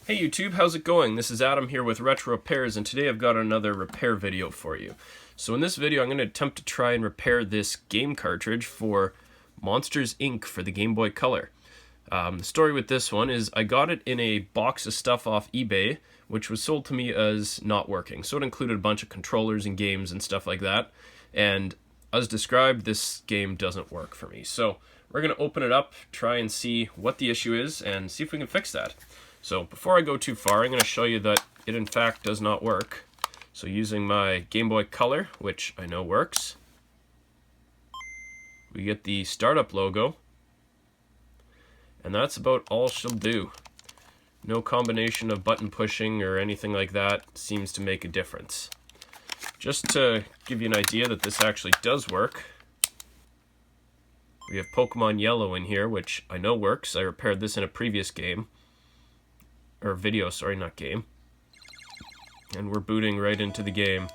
Hey YouTube, how's it going? This is Adam here with Retro Repairs, and today I've got another repair video for you. So in this video I'm going to attempt to try and repair this game cartridge for Monsters, Inc. for the Game Boy Color. The story with this one is I got it in a box of stuff off eBay, which was sold to me as not working. So it included a bunch of controllers and games and stuff like that, and as described, this game doesn't work for me. So we're going to open it up, try and see what the issue is, and see if we can fix that. So before I go too far, I'm going to show you that it in fact does not work. So using my Game Boy Color, which I know works, we get the startup logo, and that's about all she'll do. No combination of button pushing or anything like that seems to make a difference. Just to give you an idea that this actually does work, we have Pokemon Yellow in here, which I know works. I repaired this in a previous game. Or video, sorry, not game. And we're booting right into the game.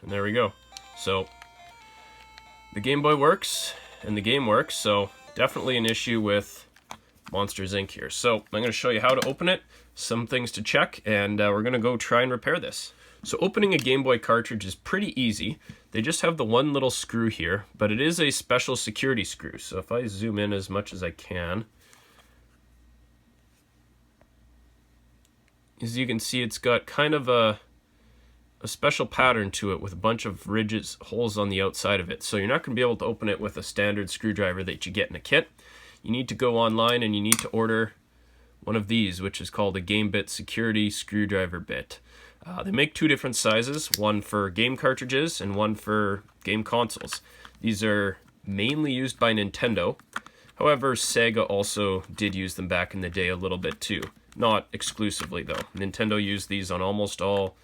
And there we go. So, the Game Boy works, and the game works, so definitely an issue with Monsters, Inc. here. So, I'm going to show you how to open it, some things to check, and we're going to go try and repair this. So opening a Game Boy cartridge is pretty easy. They just have the one little screw here, but it is a special security screw. So if I zoom in as much as I can, as you can see, it's got kind of a special pattern to it with a bunch of ridges, holes on the outside of it. So you're not going to be able to open it with a standard screwdriver that you get in a kit. You need to go online and you need to order one of these, which is called a Game Bit Security Screwdriver Bit. They make two different sizes, one for game cartridges and one for game consoles. These are mainly used by Nintendo. However, Sega also did use them back in the day a little bit too. Not exclusively though. Nintendo used these on almost all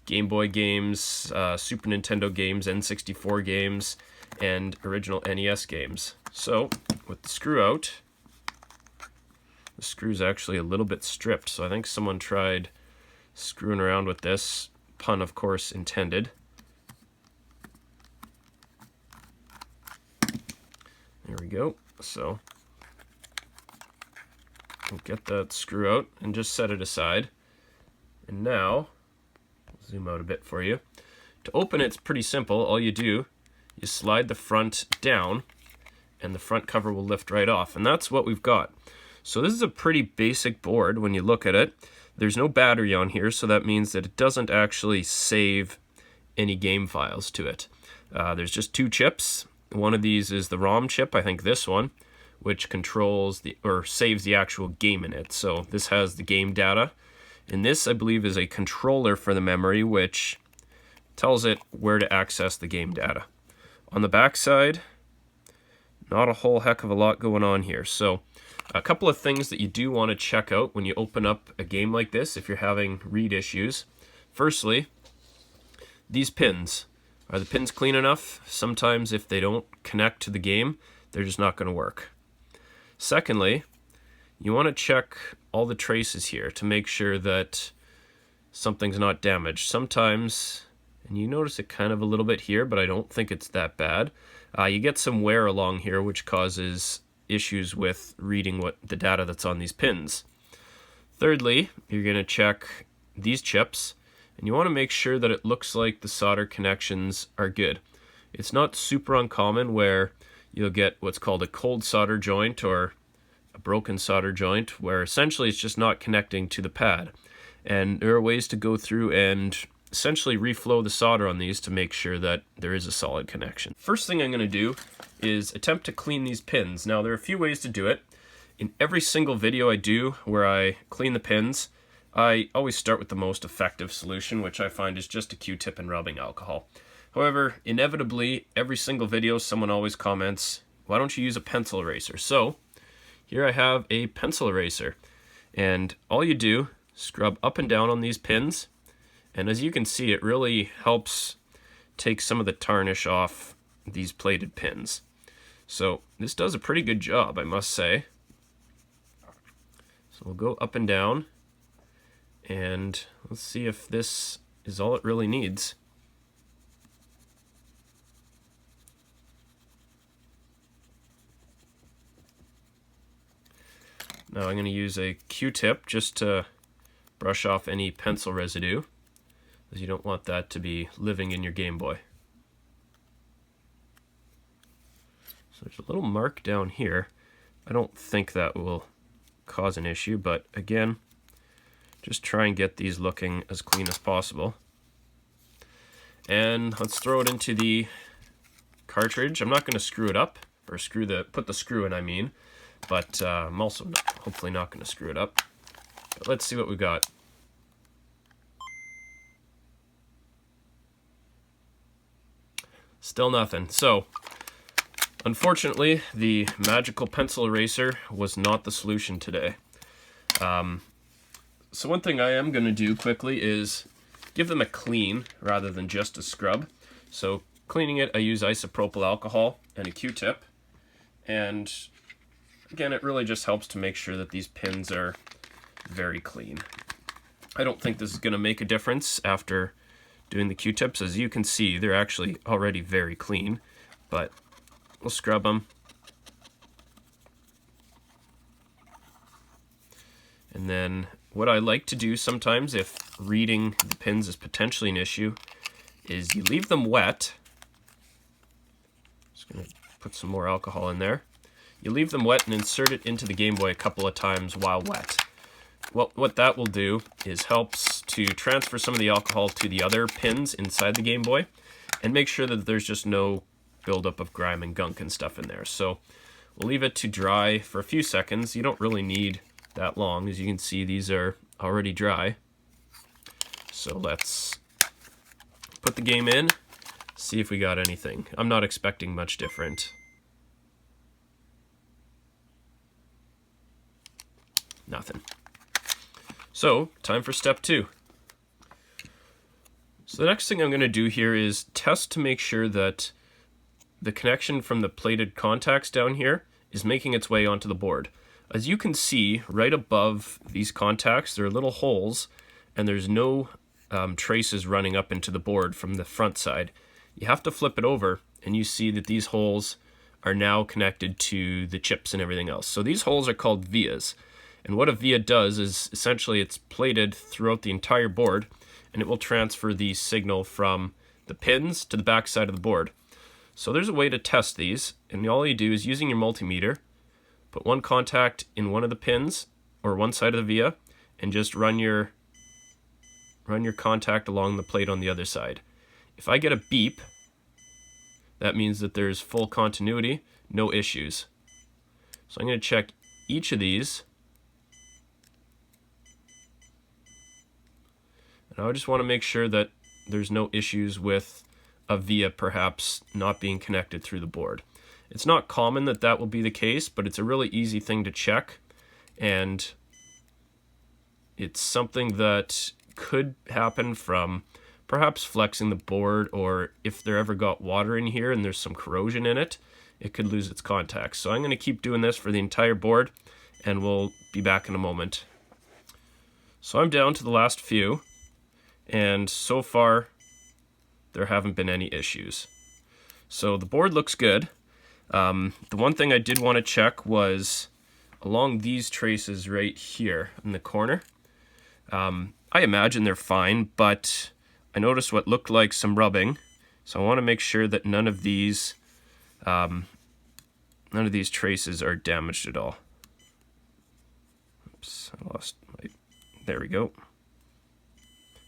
Game Boy games, Super Nintendo games, N64 games, and original NES games. So, with the screw out, the screw's actually a little bit stripped, so I think someone tried screwing around with this, pun of course intended. There we go. So we'll get that screw out and just set it aside. And now, I'll zoom out a bit for you. To open it's pretty simple. All you do, you slide the front down and the front cover will lift right off. And that's what we've got. So this is a pretty basic board when you look at it. There's no battery on here, so that means that it doesn't actually save any game files to it. There's just two chips. One of these is the ROM chip, I think this one, which controls or saves the actual game in it. So this has the game data. And this, I believe, is a controller for the memory, which tells it where to access the game data. On the back side, not a whole heck of a lot going on here. So a couple of things that you do want to check out when you open up a game like this if you're having read issues. Firstly, these pins. Are the pins clean enough? Sometimes if they don't connect to the game, they're just not going to work. Secondly, you want to check all the traces here to make sure that something's not damaged. Sometimes, and you notice it kind of a little bit here, but I don't think it's that bad, you get some wear along here which causes issues with reading what the data that's on these pins. Thirdly, you're going to check these chips, and you want to make sure that it looks like the solder connections are good. It's not super uncommon where you'll get what's called a cold solder joint or a broken solder joint, where essentially it's just not connecting to the pad. And there are ways to go through and essentially reflow the solder on these to make sure that there is a solid connection. First thing I'm going to do is attempt to clean these pins. Now there are a few ways to do it. In every single video I do where I clean the pins, I always start with the most effective solution, which I find is just a Q-tip and rubbing alcohol. However, inevitably, every single video someone always comments, why don't you use a pencil eraser? So here I have a pencil eraser, and all you do, scrub up and down on these pins, and as you can see, it really helps take some of the tarnish off these plated pins. So this does a pretty good job, I must say. So we'll go up and down, and let's see if this is all it really needs. Now I'm going to use a Q-tip just to brush off any pencil residue, as you don't want that to be living in your Game Boy. So there's a little mark down here. I don't think that will cause an issue, but again, just try and get these looking as clean as possible. And let's throw it into the cartridge. I'm not going to screw it up, or put the screw in, I mean, but I'm also hopefully not going to screw it up. But let's see what we got. Still nothing. So, unfortunately, the magical pencil eraser was not the solution today. So one thing I am going to do quickly is give them a clean rather than just a scrub. So cleaning it, I use isopropyl alcohol and a Q-tip. And again, it really just helps to make sure that these pins are very clean. I don't think this is going to make a difference after doing the Q-tips. As you can see, they're actually already very clean, but we'll scrub them. And then what I like to do sometimes, if reading the pins is potentially an issue, is you leave them wet. Just going to put some more alcohol in there. You leave them wet and insert it into the Game Boy a couple of times while wet. What that will do is helps to transfer some of the alcohol to the other pins inside the Game Boy and make sure that there's just no buildup of grime and gunk and stuff in there. So we'll leave it to dry for a few seconds. You don't really need that long. As you can see, these are already dry. So let's put the game in, see if we got anything. I'm not expecting much different. Nothing. So, time for step 2. So the next thing I'm going to do here is test to make sure that the connection from the plated contacts down here is making its way onto the board. As you can see, right above these contacts, there are little holes, and there's no traces running up into the board from the front side. You have to flip it over, and you see that these holes are now connected to the chips and everything else. So these holes are called vias. And what a via does is essentially it's plated throughout the entire board, and it will transfer the signal from the pins to the back side of the board. So there's a way to test these, and all you do is using your multimeter, put one contact in one of the pins or one side of the via, and just run your contact along the plate on the other side. If I get a beep, that means that there's full continuity, no issues. So I'm going to check each of these. And I just want to make sure that there's no issues with a via perhaps not being connected through the board. It's not common that that will be the case, but it's a really easy thing to check, and it's something that could happen from perhaps flexing the board, or if there ever got water in here and there's some corrosion in it, it could lose its contacts. So I'm going to keep doing this for the entire board, and we'll be back in a moment. So I'm down to the last few, and so far there haven't been any issues. So the board looks good. The one thing I did want to check was along these traces right here in the corner. I imagine they're fine, but I noticed what looked like some rubbing, so I want to make sure that none of these traces are damaged at all. Oops, I lost my... There we go.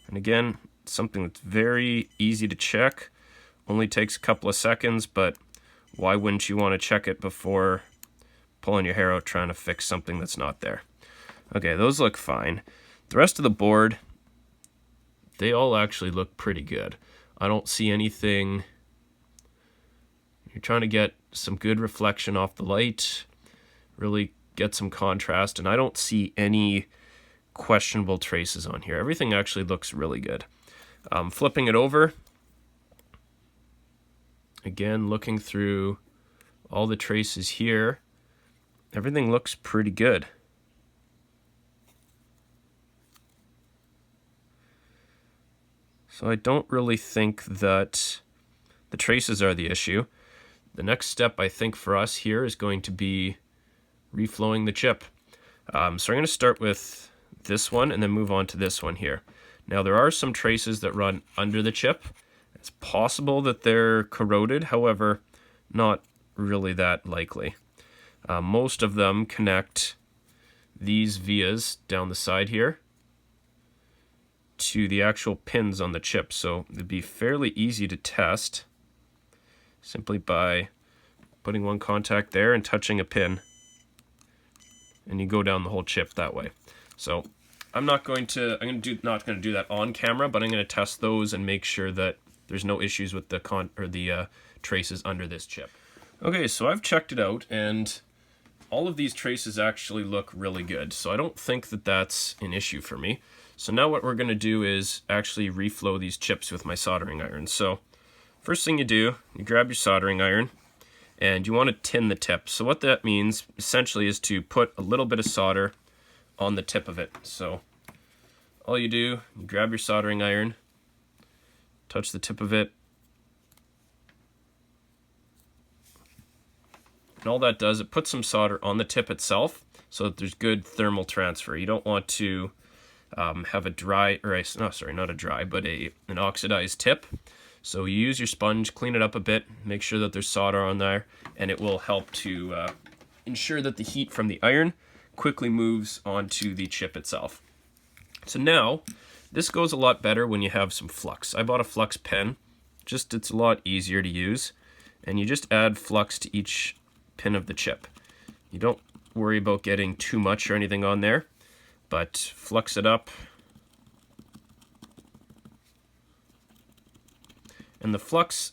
And again, something that's very easy to check. Only takes a couple of seconds, but why wouldn't you want to check it before pulling your hair out trying to fix something that's not there? Okay, those look fine. The rest of the board, they all actually look pretty good. I don't see anything. You're trying to get some good reflection off the light, really get some contrast, and I don't see any questionable traces on here. Everything actually looks really good. Flipping it over, again, looking through all the traces here, everything looks pretty good. So I don't really think that the traces are the issue. The next step, I think, for us here is going to be reflowing the chip. So I'm going to start with this one and then move on to this one here. Now there are some traces that run under the chip. It's possible that they're corroded, however, not really that likely. Most of them connect these vias down the side here to the actual pins on the chip, so it'd be fairly easy to test simply by putting one contact there and touching a pin, and you go down the whole chip that way. So I'm not going to do that on camera, but I'm going to test those and make sure that there's no issues with the traces under this chip. Okay, so I've checked it out, and all of these traces actually look really good, so I don't think that that's an issue for me. So now what we're going to do is actually reflow these chips with my soldering iron. So first thing you do, you grab your soldering iron, and you want to tin the tip. So what that means essentially is to put a little bit of solder on the tip of it. So all you do, you grab your soldering iron, touch the tip of it, and all that does, it puts some solder on the tip itself so that there's good thermal transfer. You don't want to have a dry, or not a dry, but an oxidized tip. So you use your sponge, clean it up a bit, make sure that there's solder on there, and it will help to ensure that the heat from the iron quickly moves onto the chip itself. So now, this goes a lot better when you have some flux. I bought a flux pen, it's a lot easier to use, and you just add flux to each pin of the chip. You don't worry about getting too much or anything on there, but flux it up. And the flux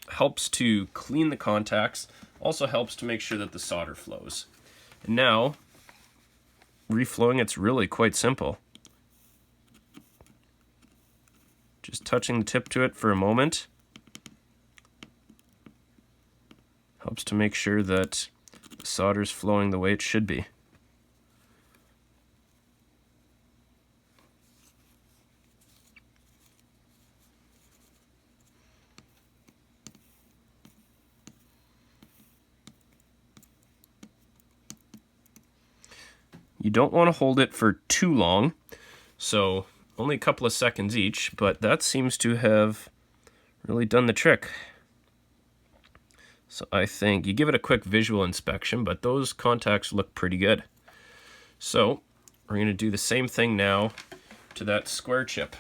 helps to clean the contacts, also helps to make sure that the solder flows. And now, reflowing, it's really quite simple. Just touching the tip to it for a moment helps to make sure that the solder is flowing the way it should be. You don't want to hold it for too long, so only a couple of seconds each, but that seems to have really done the trick. So I think you give it a quick visual inspection, but those contacts look pretty good. So we're going to do the same thing now to that square chip.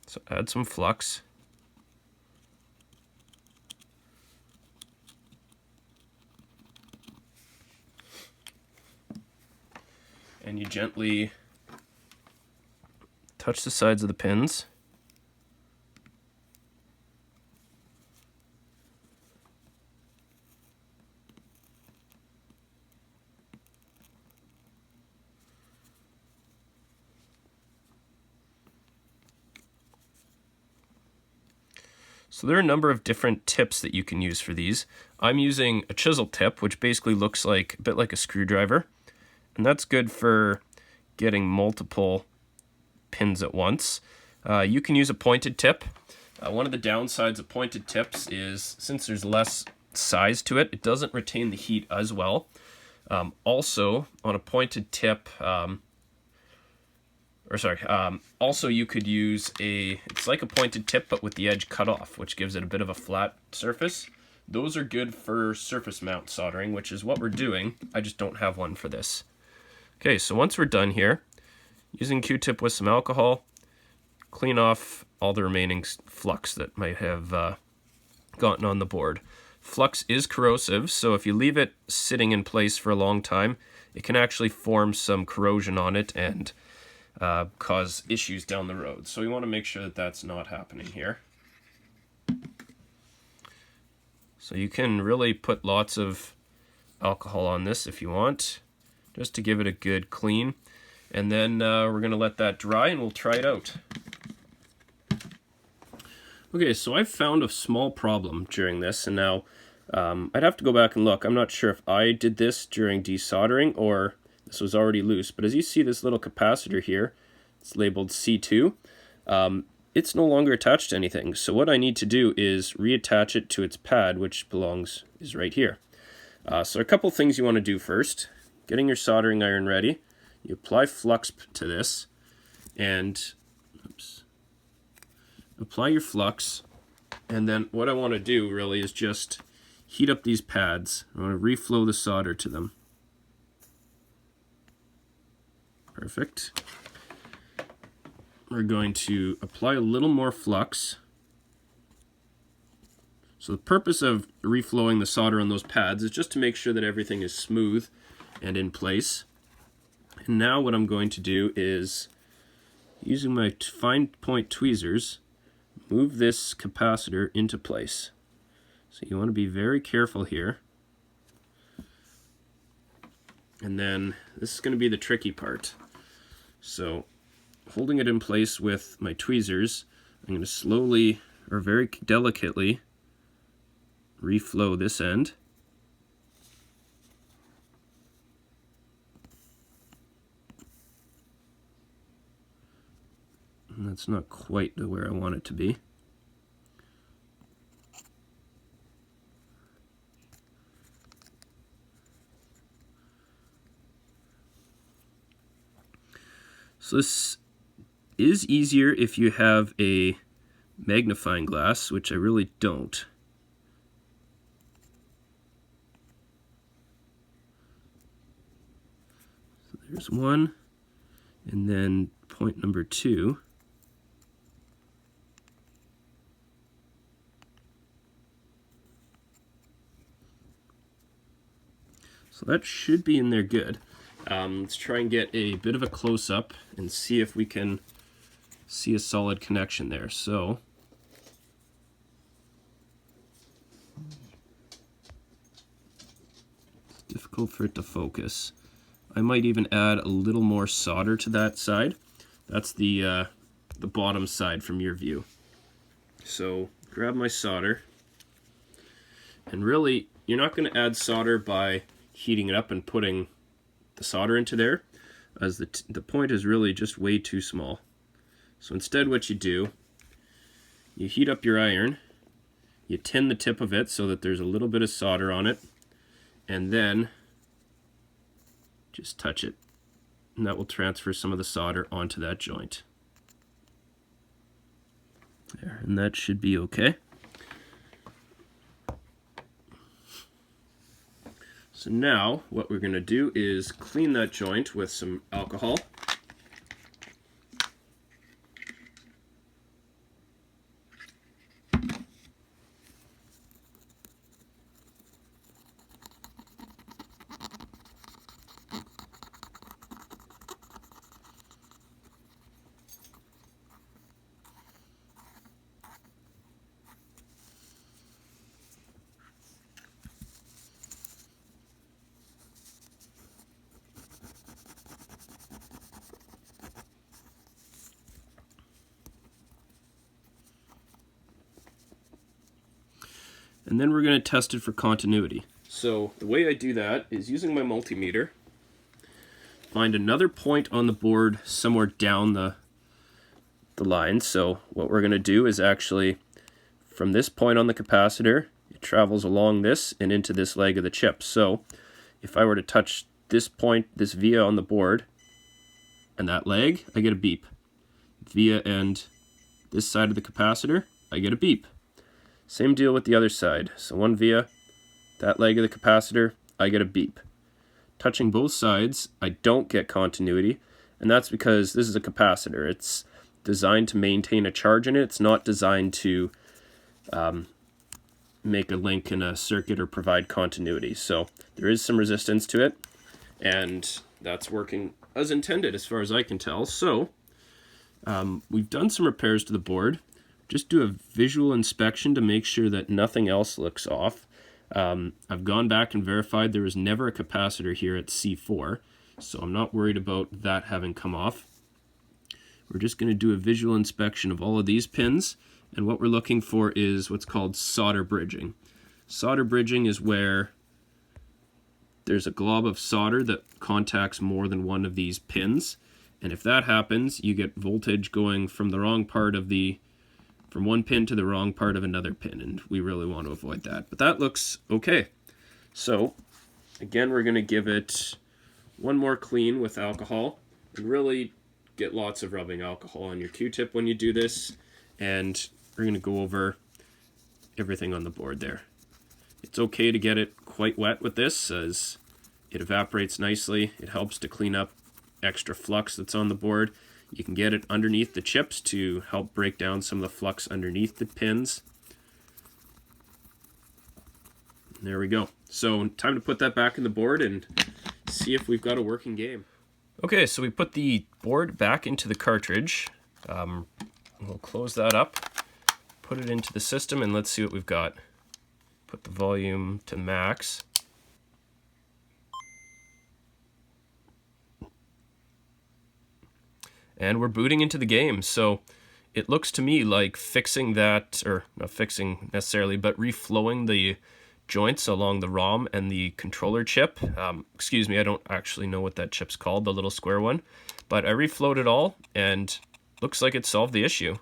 So add some flux. And you gently touch the sides of the pins. So there are a number of different tips that you can use for these. I'm using a chisel tip, which basically looks like a bit like a screwdriver. And that's good for getting multiple pins at once. You can use a pointed tip. One of the downsides of pointed tips is, since there's less size to it, it doesn't retain the heat as well. Also, on a pointed tip, also you could use it's like a pointed tip but with the edge cut off, which gives it a bit of a flat surface. Those are good for surface mount soldering, which is what we're doing. I just don't have one for this. Okay, so once we're done here, using Q-tip with some alcohol, clean off all the remaining flux that might have gotten on the board. Flux is corrosive, so if you leave it sitting in place for a long time, it can actually form some corrosion on it and cause issues down the road. So we want to make sure that that's not happening here. So you can really put lots of alcohol on this if you want, just to give it a good clean. And then we're going to let that dry and we'll try it out. Okay, so I've found a small problem during this, and now I'd have to go back and look. I'm not sure if I did this during desoldering or this was already loose, but as you see this little capacitor here, it's labeled C2. it's no longer attached to anything. So what I need to do is reattach it to its pad, which is right here. So a couple things you want to do first. Getting your soldering iron ready, you apply flux to this, and apply your flux, and then what I want to do really is just heat up these pads. I want to reflow the solder to them. Perfect. We're going to apply a little more flux. So the purpose of reflowing the solder on those pads is just to make sure that everything is smooth and in place. And now what I'm going to do is, using my fine point tweezers, move this capacitor into place. So you want to be very careful here. And then this is going to be the tricky part. So holding it in place with my tweezers, I'm going to slowly, or very delicately, reflow this end. And that's not quite to where I want it to be. So this is easier if you have a magnifying glass, which I really don't. So there's one, and then point number 2. So that should be in there good. Let's try and get a bit of a close-up and see if we can see a solid connection there. So it's difficult for it to focus. I might even add a little more solder to that side. That's the bottom side from your view. So grab my solder, and really you're not going to add solder by heating it up and putting the solder into there, as the point is really just way too small. So instead what you do, you heat up your iron, you tin the tip of it so that there's a little bit of solder on it, and then just touch it, and that will transfer some of the solder onto that joint. There, and that should be okay. So now what we're going to do is clean that joint with some alcohol. And then we're going to test it for continuity. So the way I do that is using my multimeter. Find another point on the board somewhere down the line. So what we're going to do is actually, from this point on the capacitor, it travels along this and into this leg of the chip. So if I were to touch this point, this via on the board, and that leg, I get a beep. Via and this side of the capacitor, I get a beep. Same deal with the other side. So one via, that leg of the capacitor, I get a beep. Touching both sides, I don't get continuity, and that's because this is a capacitor. It's designed to maintain a charge in it. It's not designed to make a link in a circuit or provide continuity. So there is some resistance to it, and that's working as intended as far as I can tell. So we've done some repairs to the board. Just do a visual inspection to make sure that nothing else looks off. I've gone back and verified there was never a capacitor here at C4, so I'm not worried about that having come off. We're just going to do a visual inspection of all of these pins, and what we're looking for is what's called solder bridging. Solder bridging is where there's a glob of solder that contacts more than one of these pins, and if that happens, you get voltage going from the wrong part of the from one pin to the wrong part of another pin, and we really want to avoid that. But that looks okay. So again, we're going to give it one more clean with alcohol, and really get lots of rubbing alcohol on your Q-tip when you do this, and we're going to go over everything on the board there. It's okay to get it quite wet with this, as it evaporates nicely. It helps to clean up extra flux that's on the board. You can get it underneath the chips to help break down some of the flux underneath the pins. There we go. So time to put that back in the board and see if we've got a working game. Okay, so we put the board back into the cartridge. We'll close that up, put it into the system, and let's see what we've got. Put the volume to max. And we're booting into the game. So it looks to me like fixing that, or not fixing necessarily, but reflowing the joints along the ROM and the controller chip. Excuse me, I don't actually know what that chip's called, the little square one. But I reflowed it all, and looks like it solved the issue.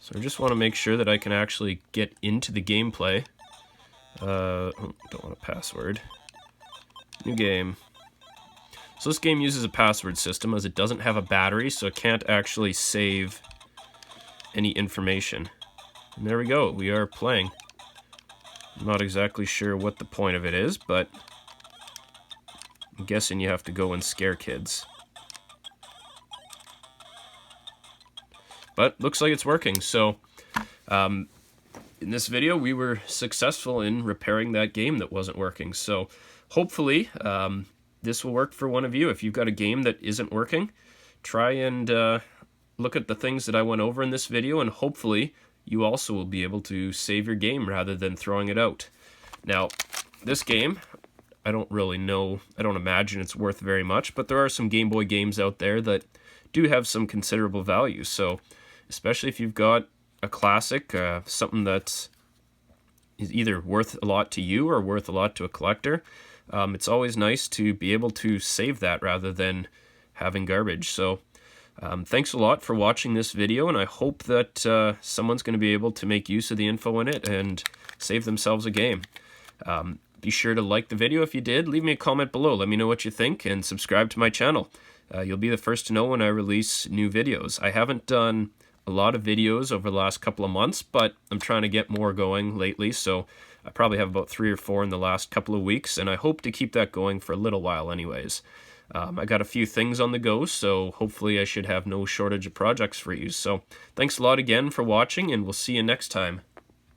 So I just want to make sure that I can actually get into the gameplay. Don't want a password. New game. So this game uses a password system, as it doesn't have a battery, so it can't actually save any information. And there we go, we are playing. I'm not exactly sure what the point of it is, but I'm guessing you have to go and scare kids. But looks like it's working. So in this video, we were successful in repairing that game that wasn't working. So hopefully this will work for one of you. If you've got a game that isn't working, try and look at the things that I went over in this video, and hopefully you also will be able to save your game rather than throwing it out. Now, this game, I don't really know, I don't imagine it's worth very much, but there are some Game Boy games out there that do have some considerable value. So especially if you've got a classic, something that is either worth a lot to you or worth a lot to a collector, it's always nice to be able to save that rather than having garbage. So thanks a lot for watching this video, and I hope that someone's going to be able to make use of the info in it and save themselves a game. Be sure to like the video if you did. Leave me a comment below. Let me know what you think, and subscribe to my channel. You'll be the first to know when I release new videos. I haven't done a lot of videos over the last couple of months, but I'm trying to get more going lately, so I probably have about 3 or 4 in the last couple of weeks, and I hope to keep that going for a little while anyways. I got a few things on the go, so hopefully I should have no shortage of projects for you. So thanks a lot again for watching, and we'll see you next time.